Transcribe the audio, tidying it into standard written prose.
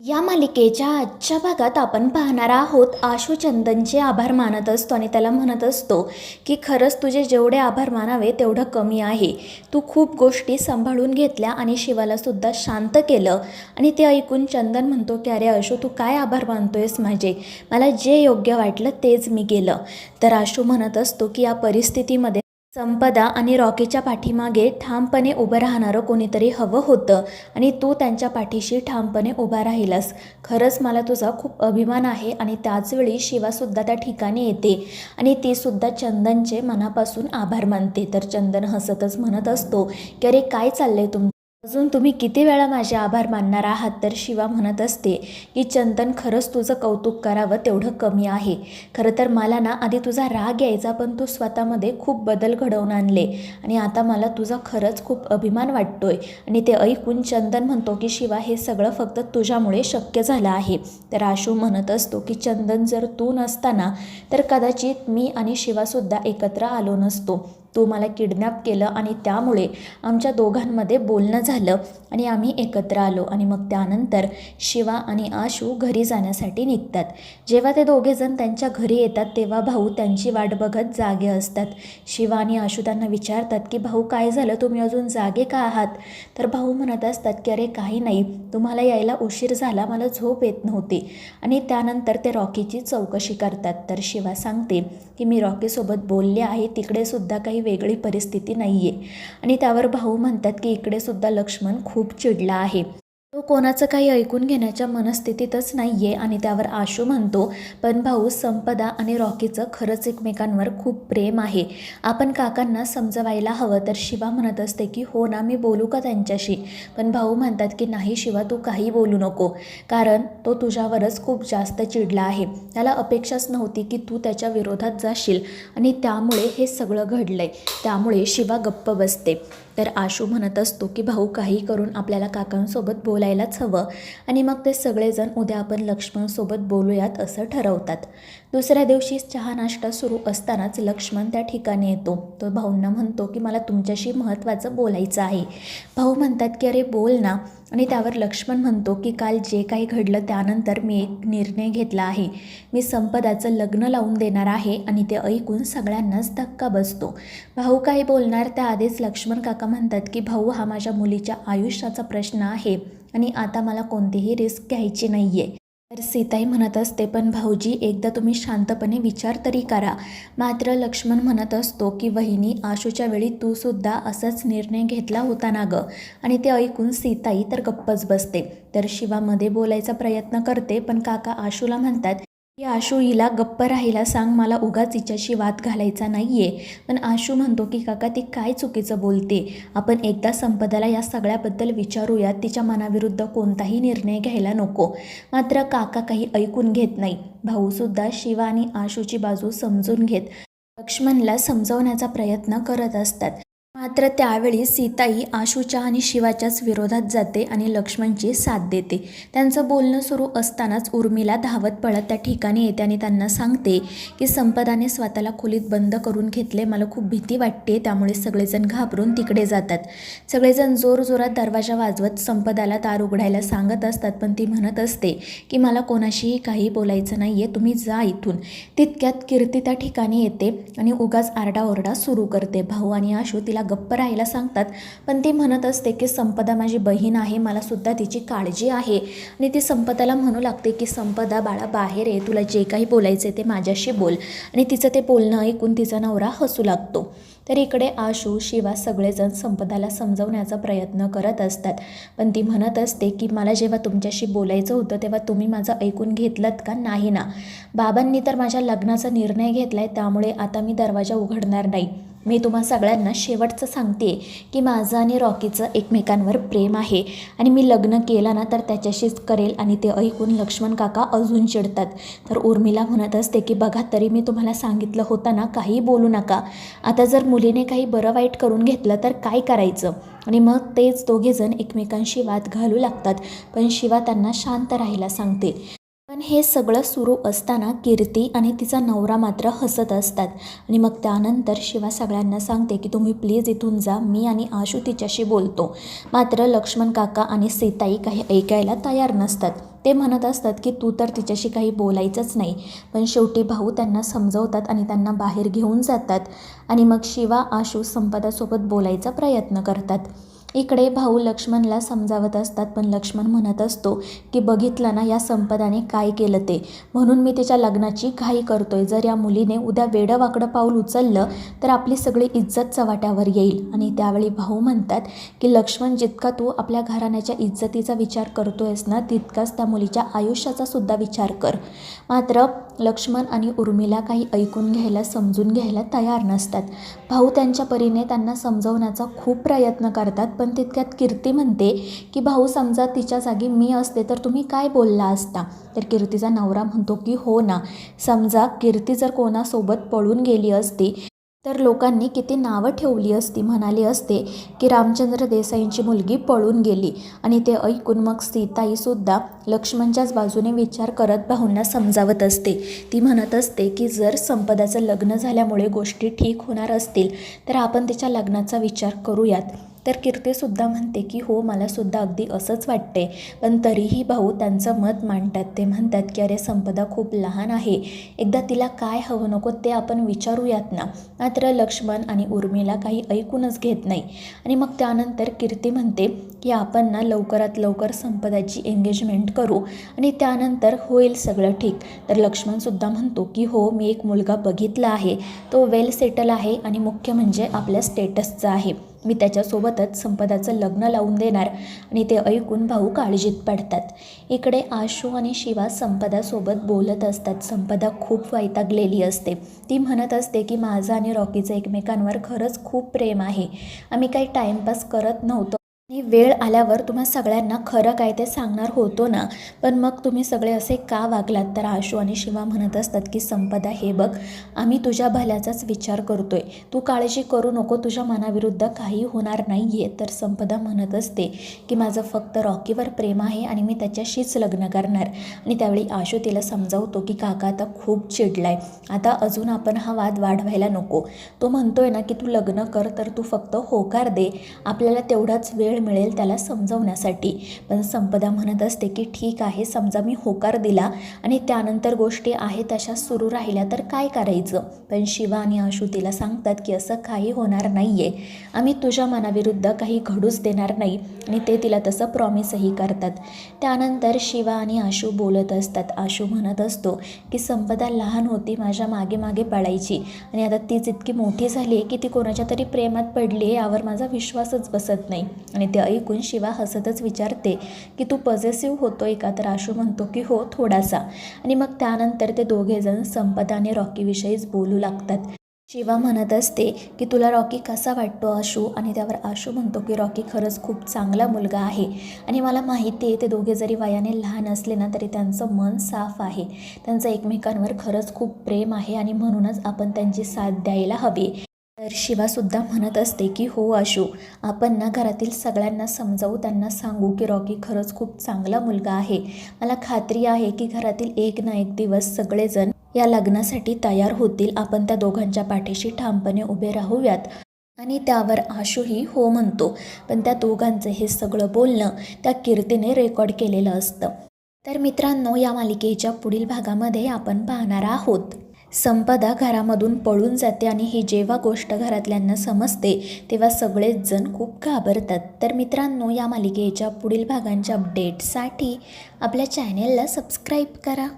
या मालिकेच्या आजच्या भागात आपण पाहणार आहोत आशू चंदनचे आभार मानत असतो आणि त्याला म्हणत असतो की खरंच तुझे जेवढे आभार मानावे तेवढं कमी आहे. तू खूप गोष्टी सांभाळून घेतल्या आणि शिवाला सुद्धा शांत केलं. आणि ते ऐकून चंदन म्हणतो की अरे आशू, तू काय आभार मानतोयस माझे? मला जे योग्य वाटलं तेच मी केलं. तर आशू म्हणत असतो की या परिस्थितीमध्ये संपदा आणि रॉकीच्या पाठीमागे ठामपणे उभं राहणारं कोणीतरी हवं होतं आणि तू त्यांच्या पाठीशी ठामपणे उभा राहिलास. खरंच मला तुझा खूप अभिमान आहे. आणि त्याचवेळी शिवासुद्धा त्या ठिकाणी येते आणि तीसुद्धा चंदनचे मनापासून आभार मानते. तर चंदन हसतच म्हणत असतो की अरे काय चाललंय अजून तुम्ही किती वेळा माझे आभार मानणार आहात? तर शिवा म्हणत असते की चंदन, खरंच तुझं कौतुक करावं तेवढं कमी आहे. खरं तर मला ना आधी तुझा राग यायचा, पण तू स्वतःमध्ये खूप बदल घडवून आणले आणि आता मला तुझा खरंच खूप अभिमान वाटतोय. आणि ते ऐकून चंदन म्हणतो की शिवा, हे सगळं फक्त तुझ्यामुळे शक्य झालं आहे. तर आशू म्हणत असतो की चंदन, जर तू नसताना तर कदाचित मी आणि शिवासुद्धा एकत्र आलो नसतो. तू मला किडनॅप केलं आणि त्यामुळे आमच्या दोघांमध्ये बोलणं झालं आणि आम्ही एकत्र आलो. आणि मग त्यानंतर शिवा आणि आशू घरी जाण्यासाठी निघतात. जेव्हा ते दोघेजण त्यांच्या घरी येतात तेव्हा भाऊ त्यांची वाट बघत जागे असतात. शिवा आणि आशू त्यांना विचारतात की भाऊ, काय झालं, तुम्ही अजून जागे का आहात? तर भाऊ म्हणत असतात की अरे काही नाही, तुम्हाला यायला उशीर झाला, मला झोप येत नव्हती. आणि त्यानंतर ते रॉकीची चौकशी करतात. तर शिवा सांगते की मी रॉकीसोबत बोलले आहे, तिकडे सुद्धा काही वेगळी परिस्थिती नाही आहे. आणि त्यावर भाऊ म्हणतात की इकडे सुद्धा लक्ष्मण खूप चिडला आहे, तो कोणाचं काही ऐकून घेण्याच्या मनस्थितीतच नाही आहे. आणि त्यावर आशू म्हणतो, पण भाऊ, संपदा आणि रॉकीचं खरंच एकमेकांवर खूप प्रेम आहे, आपण काकांना समजवायला हवं. तर शिवा म्हणत असते की हो ना, मी बोलू का त्यांच्याशी? पण भाऊ म्हणतात की नाही शिवा, तू काही बोलू नको, कारण तो तुझ्यावरच खूप जास्त चिडला आहे. त्याला अपेक्षाच नव्हती की तू त्याच्या विरोधात जाशील आणि त्यामुळे हे सगळं घडलंय. त्यामुळे शिवा गप्प बसते. तर आशू म्हणत असतो की भाऊ, काही करून आपल्याला काकांसोबत बोलायलाच हवं. आणि मग ते सगळेजण उद्या आपण लक्ष्मणसोबत बोलूयात असं ठरवतात. दुसऱ्या दिवशी चहा नाश्ता सुरू असतानाच लक्ष्मण त्या ठिकाणी येतो. तो भाऊंना म्हणतो की मला तुमच्याशी महत्त्वाचं बोलायचं आहे. भाऊ म्हणतात की अरे बोल ना. आणि त्यावर लक्ष्मण म्हणतो की काल जे काही घडलं त्यानंतर मी एक निर्णय घेतला आहे, मी संपदाचं लग्न लावून देणार आहे. आणि ते ऐकून सगळ्यांनाच धक्का बसतो. भाऊ काही बोलणार त्याआधीच लक्ष्मण काका म्हणतात की भाऊ, हा माझ्या मुलीच्या आयुष्याचा प्रश्न आहे आणि आता मला कोणतीही रिस्क घ्यायची नाही आहे. तर सीताई म्हणत असते, पण भाऊजी, एकदा तुम्ही शांतपणे विचार तरी करा. मात्र लक्ष्मण म्हणत असतो की वहिनी, आशूच्या वेळी तू सुद्धा असाच निर्णय घेतला होता ना गं? आणि ते ऐकून सीताई तर गप्पच बसते. तर शिवामध्ये बोलायचा प्रयत्न करते, पण काका आशूला म्हणतात की आशू, हिला गप्प राहायला सांग, मला उगाच हिच्याशी वाद घालायचा नाही आहे. पण आशू म्हणतो की काका, ती काय चुकीचं बोलते, आपण एकदा संपदाला या सगळ्याबद्दल विचारूयात, तिच्या मनाविरुद्ध कोणताही निर्णय घ्यायला नको. मात्र काका काही ऐकून घेत नाही. भाऊसुद्धा शिवा आणि आशूची बाजू समजून घेत लक्ष्मणला समजवण्याचा प्रयत्न करत असतात. मात्र त्यावेळी सीताई आशूच्या आणि शिवाच्याच विरोधात जाते आणि लक्ष्मणची साथ देते. त्यांचं बोलणं सुरू असतानाच उर्मिला धावत पळत त्या ठिकाणी येते आणि त्यांना सांगते की संपदाने स्वतःला खोलीत बंद करून घेतले, मला खूप भीती वाटते. त्यामुळे सगळेजण घाबरून तिकडे जातात. सगळेजण जोरजोरात दरवाजा वाजवत संपदाला दार उघडायला सांगत असतात, पण ती म्हणत असते की मला कोणाशीही काही बोलायचं नाही आहे, तुम्ही जा इथून. तितक्यात कीर्ती त्या ठिकाणी येते आणि उगाच आरडाओरडा सुरू करते. भाऊ आणि आशू तिला गप्प राहायला सांगतात, पण ती म्हणत असते की संपदा माझी बहीण आहे, मला सुद्धा तिची काळजी आहे. आणि ती संपदाला म्हणू लागते की संपदा बाळा, बाहेर ये, तुला जे काही बोलायचे ते माझ्याशी बोल. आणि तिचं ते बोलणं ऐकून तिचा नवरा हसू लागतो. तर इकडे आशू, शिवा सगळेजण संपदाला समजवण्याचा प्रयत्न करत असतात, पण ती म्हणत असते की मला जेव्हा तुमच्याशी बोलायचं होतं तेव्हा तुम्ही माझं ऐकून घेतलंत का? नाही ना. बाबांनी तर माझ्या लग्नाचा निर्णय घेतला आहे, त्यामुळे आता मी दरवाजा उघडणार नाही. मी तुम्हा सगळ्यांना शेवटचं सांगते की माझं आणि रॉकीचं एकमेकांवर प्रेम आहे आणि मी लग्न केलं ना तर त्याच्याशीच करेल. आणि ते ऐकून लक्ष्मण काका अजून चिडतात. तर उर्मिला म्हणत असते की बघा, तरी मी तुम्हाला सांगितलं होतं ना, काही बोलू नका. आता जर मुलीने काही बरं वाईट करून घेतलं तर काय करायचं? आणि मग तेच दोघेजण एकमेकांशी वाद घालू लागतात. पण शिवा त्यांना शांत राहायला सांगते. पण हे सगळं सुरू असताना कीर्ती आणि तिचा नवरा मात्र हसत असतात. आणि मग त्यानंतर शिवा सगळ्यांना सांगते की तुम्ही प्लीज इथून जा, मी आणि आशू तिच्याशी बोलतो. मात्र लक्ष्मण काका आणि सीताई काही ऐकायला तयार नसतात. ते म्हणत असतात की तू तर तिच्याशी काही बोलायचंच नाही. पण शेवटी भाऊ त्यांना समजवतात आणि त्यांना बाहेर घेऊन जातात आणि मग शिवा आशू संपदासोबत बोलायचा प्रयत्न करतात. इकडे भाऊ लक्ष्मणला समजावत असतात, पण लक्ष्मण म्हणत असतो की बघितलं ना या संपदाने काय केलं ते, म्हणून मी तिच्या लग्नाची घाई करतोय. जर या मुलीने उद्या वेडं पाऊल उचललं तर आपली सगळी इज्जत चव्हाट्यावर येईल. आणि त्यावेळी भाऊ म्हणतात की लक्ष्मण, जितका तू आपल्या घराण्याच्या इज्जतीचा विचार करतोयस ना, तितकाच त्या मुलीच्या आयुष्याचा सुद्धा विचार कर. मात्र लक्ष्मण आणि उर्मिला काही ऐकून घ्यायला, समजून घ्यायला तयार नसतात. भाऊ त्यांच्या परीने त्यांना समजवण्याचा खूप प्रयत्न करतात, पण तितक्यात कीर्ती म्हणते की भाऊ, समजा तिच्या जागी मी असते तर तुम्ही काय बोलला असता. तर कीर्तीचा नवरा म्हणतो की हो ना, समजा कीर्ती जर कोणासोबत पळून गेली असती तर लोकांनी किती नावं ठेवली असती, म्हणाले असते की रामचंद्र देसाईंची मुलगी पळून गेली. आणि ते ऐकून मग सीताईसुद्धा लक्ष्मणच्याच बाजूने विचार करत भाऊंना समजावत असते. ती म्हणत असते की जर संपदाचं लग्न झाल्यामुळे गोष्टी ठीक होणार असतील तर आपण तिच्या लग्नाचा विचार करूयात. तर कीर्तीसुद्धा म्हणते की हो, मलासुद्धा अगदी असंच वाटते. पण तरीही भाऊ त्यांचं मत मांडतात. ते म्हणतात की अरे, संपदा खूप लहान आहे, एकदा तिला काय हवं नको ते आपण विचारूयात ना. मात्र लक्ष्मण आणि उर्मिला काही ऐकूनच घेत नाही. आणि मग त्यानंतर कीर्ती म्हणते की आपण ना लवकरात लवकर संपदाची एंगेजमेंट करू आणि त्यानंतर होईल सगळं ठीक. तर लक्ष्मणसुद्धा म्हणतो की हो, मी एक मुलगा बघितला आहे, तो वेल सेटल आहे आणि मुख्य म्हणजे आपल्या स्टेटसचा आहे. मी त्याच्यासोबतच संपदाचं लग्न लावून देणार. आणि ते ऐकून भाऊ काळजीत पडतात. इकडे आशू आणि शिवा संपदासोबत बोलत असतात. संपदा खूप वैतागलेली असते. ती म्हणत असते की माझं आणि रॉकीचं एकमेकांवर खरंच खूप प्रेम आहे. आम्ही काही टाईमपास करत नव्हतो आणि वेळ आल्यावर तुम्हा सगळ्यांना खरं काय ते सांगणार होतो ना, पण मग तुम्ही सगळे असे का वागलात. तर आशू आणि शिवा म्हणत असतात की संपदा, हे बघ, आम्ही तुझ्या भल्याचाच विचार करतोय, तू काळजी करू नको, तुझ्या मनाविरुद्ध काही होणार नाही आहे. तर संपदा म्हणत असते की माझं फक्त रॉकीवर प्रेम आहे आणि मी त्याच्याशीच लग्न करणार. आणि त्यावेळी आशू तिला समजावतो की काका आता खूप चिडलाय, आता अजून आपण हा वाद वाढवायला नको. तो म्हणतोय ना की तू लग्न कर, तर तू फक्त होकार दे, आपल्याला तेवढाच वेळ मिळेल त्याला समजवण्यासाठी. पण संपदा म्हणत असते की ठीक आहे, समजा मी होकार दिला आणि त्यानंतर गोष्टी आहेत तशा सुरू राहिल्या तर काय करायचं. पण शिवा आणि आशू तिला सांगतात की असं काही होणार नाही आहे, आम्ही तुझ्या मनाविरुद्ध काही घडूच देणार नाही. आणि ते तिला तसं प्रॉमिसही करतात. त्यानंतर शिवा आणि आशू बोलत असतात. आशू म्हणत असतो की संपदा लहान होती, माझ्या मागे मागे पळायची, आणि आता तीच इतकी मोठी झाली आहे की ती कोणाच्या तरी प्रेमात पडली आहे, यावर माझा विश्वासच बसत नाही. आणि ते ऐकून शिवा हसतच विचारते की तू पॉझेसिव्ह होतोय का. तर आशू म्हणतो की हो, थोडासा. आणि मग त्यानंतर ते दोघेजण संपदा आणि रॉकीविषयीच बोलू लागतात. शिवा म्हणत असते की तुला रॉकी कसा वाटतो आशू. आणि त्यावर आशू म्हणतो की रॉकी खरंच खूप चांगला मुलगा आहे आणि मला माहिती आहे ते दोघे जरी वयाने लहान असले ना तरी त्यांचं मन साफ आहे, त्यांचं एकमेकांवर खरंच खूप प्रेम आहे आणि म्हणूनच आपण त्यांची साथ द्यायला हवी. तर शिवासुद्धा म्हणत असते की हो आशू, आपण ना घरातील सगळ्यांना समजावू, त्यांना सांगू की रॉकी खरंच खूप चांगला मुलगा आहे. मला खात्री आहे की घरातील एक ना एक दिवस सगळेजण या लग्नासाठी तयार होतील, आपण त्या दोघांच्या पाठीशी ठामपणे उभे राहूयात. आणि त्यावर आशूही हो म्हणतो. पण त्या दोघांचं हे सगळं बोलणं त्या कीर्तीने रेकॉर्ड केलेलं असतं. तर मित्रांनो, या मालिकेच्या पुढील भागामध्ये आपण पाहणार आहोत संपदा घरामधून पळून जाते आणि ही जेव्हा गोष्ट घरातल्यांना समजते तेव्हा सगळेच जण खूप घाबरतात. तर मित्रांनो, या मालिकेच्या पुढील भागांच्या अपडेटसाठी आपल्या चॅनेलला सबस्क्राईब करा.